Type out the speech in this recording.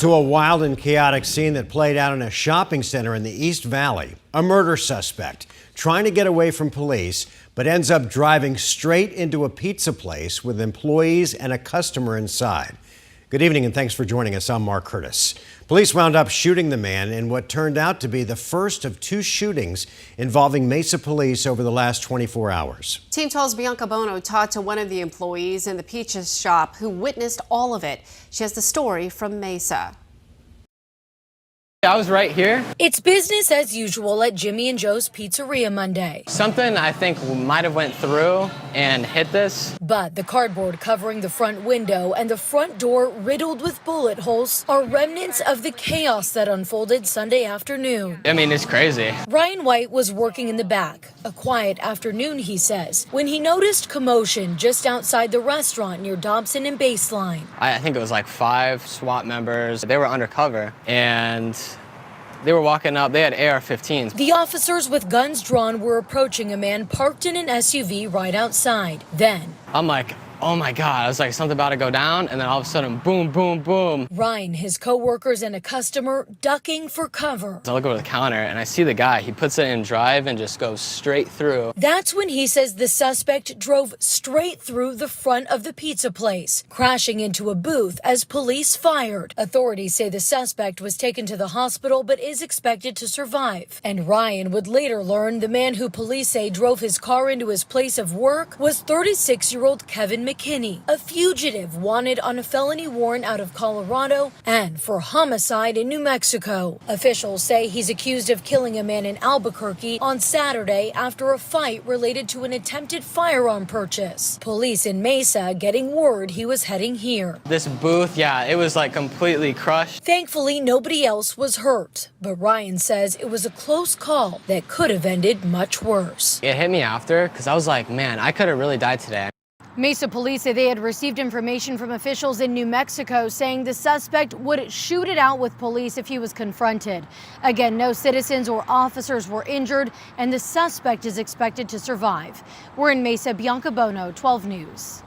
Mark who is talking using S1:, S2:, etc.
S1: To a wild and chaotic scene that played out in a shopping center in the East Valley. A murder suspect trying to get away from police, but ends up driving straight into a pizza place with employees and a customer inside. Good evening and thanks for joining us. I'm Mark Curtis. Police wound up shooting the man in what turned out to be the first of two shootings involving Mesa police over the last 24 hours.
S2: Team 12's Bianca Bono talked to one of the employees in the pizza shop who witnessed all of it. She has the story from Mesa.
S3: I was right here.
S4: It's business as usual at Jimmy and Joe's Pizzeria Monday.
S3: Something I think might have went through and hit this.
S4: But the cardboard covering the front window and the front door riddled with bullet holes are remnants of the chaos that unfolded Sunday afternoon.
S3: I mean, it's crazy.
S4: Ryan White was working in the back. A quiet afternoon, he says, when he noticed commotion just outside the restaurant near Dobson and Baseline.
S3: I think it was like 5 SWAT members. They were undercover and they were walking up. They had AR-15s.
S4: The officers with guns drawn were approaching a man parked in an SUV right outside. Then
S3: I'm like, oh my God. I was like, something about to go down. And then all of a sudden, boom, boom, boom.
S4: Ryan, his co-workers, and a customer ducking for cover.
S3: I look over the counter and I see the guy. He puts it in drive and just goes straight through.
S4: That's when he says the suspect drove straight through the front of the pizza place, crashing into a booth as police fired. Authorities say the suspect was taken to the hospital but is expected to survive. And Ryan would later learn the man who police say drove his car into his place of work was 36-year-old Kevin McKinney, a fugitive wanted on a felony warrant out of Colorado and for homicide in New Mexico. Officials say he's accused of killing a man in Albuquerque on Saturday after a fight related to an attempted firearm purchase. Police in Mesa getting word he was heading here.
S3: This booth, yeah, it was like completely crushed.
S4: Thankfully, nobody else was hurt, but Ryan says it was a close call that could have ended much worse.
S3: It hit me after because I was like, man, I could have really died today.
S5: Mesa police say they had received information from officials in New Mexico saying the suspect would shoot it out with police if he was confronted. Again, no citizens or officers were injured, and the suspect is expected to survive. We're in Mesa. Bianca Bono, 12 News.